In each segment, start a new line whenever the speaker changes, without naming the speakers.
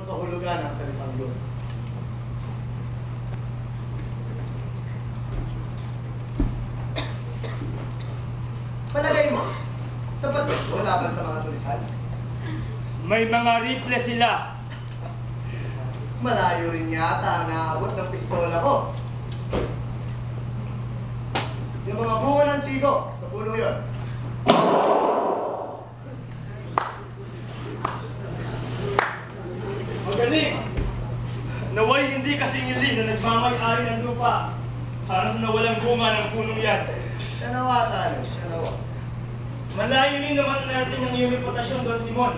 ang kahulugan ng salitang yun. Palagay mo, sapat ba ito laban sa mga tulisan?
May mga rifle sila.
Malayo rin yata ang naabot ng pistola ko. Yung mga bunga ng chigo, sa puno yun.
Magaling! Naway hindi kasingilin na nagmamay-ari ng lupa para sa nawalang bunga ng punong yan.
Siya nawa, talo. Siya nawa.
Malayo rin naman natin ang iyong reputasyon, Don Simon.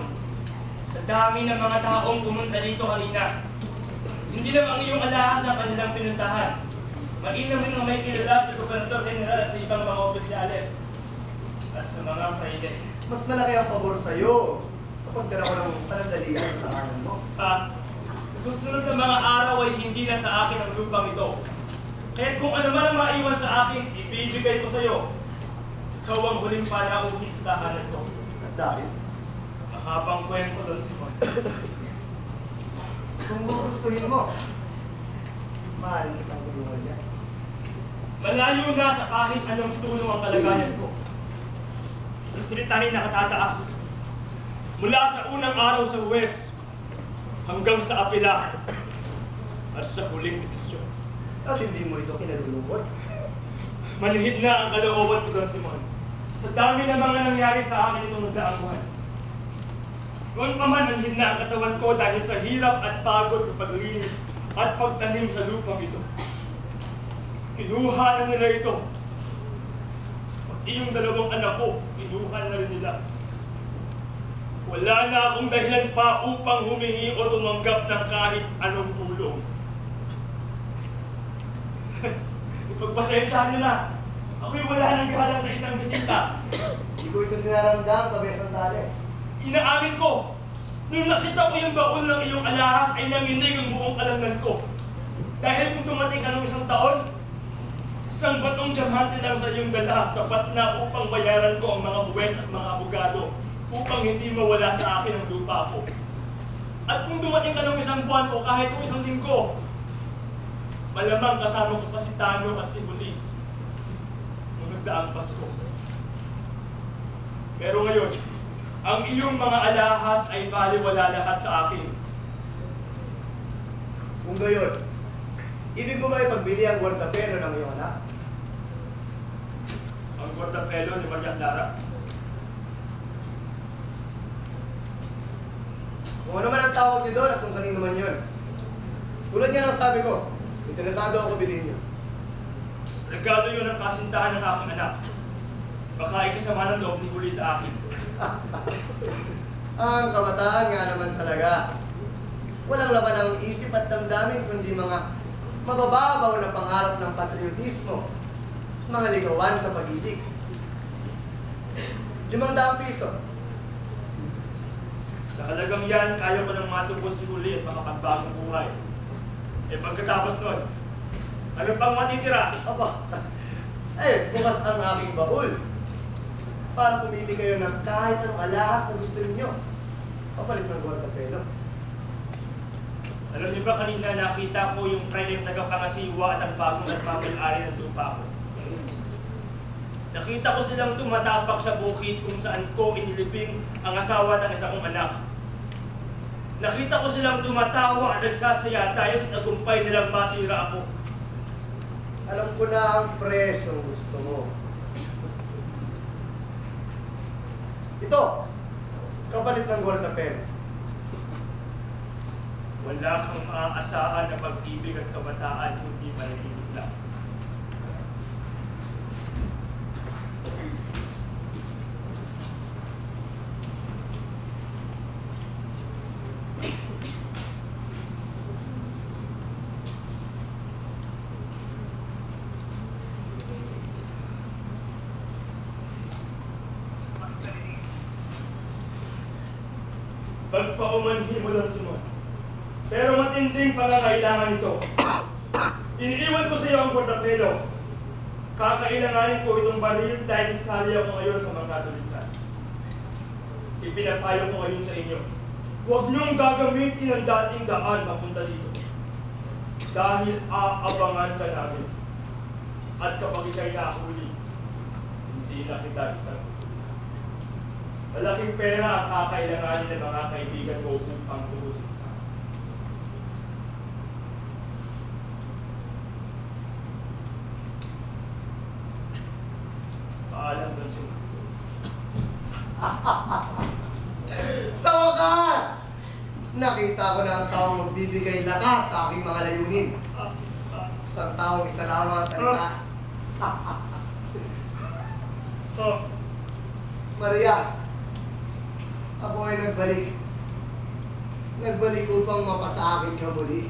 Sa dami ng mga taong pumunta dito kanina. Hindi lang ang iyong alahas ang kanilang pinuntahan. Mainam rin ang may kilala sa Gobernador General at sa ibang mga opisyales. At sa mga praile.
Mas malaki ang pabor sa'yo sa pagdala ko ng panandalian sa tanganan mo.
Susunod na mga araw ay hindi na sa akin ang lupang ito. Kaya kung ano man ang maiwan sa akin, ibibigay ko sa'yo. Ikaw ang huling panauhin sa tahanan ko.
At dahil,
Mahabang kwento, Don Simon.
kung gugustuhin mo, maaaring kitang tulungan niya.
Malayo na sa kahit anong tulong ang kalagayan ko. Ang salita rin nakatataas. Mula sa unang araw sa Huwes hanggang sa apela at sa huling desisyon.
At hindi mo ito kinalulungkot.
Manhid na ang kalooban ko, Don Simon. Sa dami ng mga nangyari sa akin itong nagdaang buwan. Noon pa man, manhid na ang katawan ko dahil sa hirap at pagod sa paglinis at pagtanim sa lupang ito. Kinuha na nila ito. At iyong dalawang anak ko, kinuha na rin nila. Wala na akong dahilan pa upang humingi o tumanggap ng kahit anong tulong. Ipagpasensyahan nyo na. Ako'y wala nang galang sa isang bisita.
Hindi ko ito dinaramdam, Kabesan Tales.
Inaamin ko, nung nakita ko yung baul ng iyong alahas ay nanginig ang buong kalangan ko. Dahil kung dumating ka ng isang taon, isang batong diamante lang sa iyong dala, sapat na upang bayaran ko ang mga huwes at mga abogado upang hindi mawala sa akin ang lupa ko. At kung dumating ka ng isang buwan o kahit kung isang linggo, malamang kasama ko pa si Tano at si Huli nung nagdaang Pasko. Pero ngayon, ang iyong mga alahas ay baliwala lahat sa akin.
Kung gayon, ibig mo ba ipagbili ang guardapelo ng iyong anak?
Ang guardapelo ni Maria Clara.
Kung ano man ang tawag niyo doon at kung kanino man yun. Tulad nga ng sabi ko, interesado ako bilhin niyo.
Regalo yun ang kasintahan ng aking anak. Baka ikasama ng loob ni Huli sa akin.
Ang kabataan nga naman talaga. Walang laban ang isip at damdamin kundi mga mabababaw na pangarap ng patriotismo, mga ligawan sa pag-ibig. 500 piso.
Sa halagang yan, kaya ko nang matubos si Huli at makapagbagong buhay. E pagkatapos nun, ano pang matitira?
Aba, bukas ang aking baul. Para pumili kayo ng kahit anong alahas na gusto ninyo. Papalit ng guardapelo.
Alam niyo ba kanina nakita ko yung private tagapangasiwa at ang bagong nagmamay-ari ng lupa ko. Nakita ko silang tumatapak sa bukid kung saan ko inilibing ang asawa ng isa kong anak. Nakita ko silang tumatawa at nagsasaya dahil sa tagumpay nilang masira ako.
Alam ko na ang presyong gusto mo. Ito, kapalit ng guardapelo.
Wala kang maaasahan na pag-ibig at kabataan kundi malahimik lang. Pagpaumanhin mo lang sumunod. Pero matinding pangangailangan ito. Iniiwan ko sa iyo ang guardapelo. Kakailanganin ko itong baril dahil sali ako ngayon sa mga katulisan. Ipinapayo ko ngayon sa inyo. Huwag niyong gagamitin ang dating daan papunta dito. Dahil aabangan ka namin. At kapag ika'y nahuli, hindi na kita isang. Malaking pera ang kakailanganin ng mga kaibigan ko upang tubusin ka. Paalam doon siya.
Sa wakas! Nakita ko na ang taong magbibigay lakas sa aking mga layunin. Isang taong isa lamang ang salita. Maria, ako ay nagbalik. Nagbalik upang mapasa akin ka muli.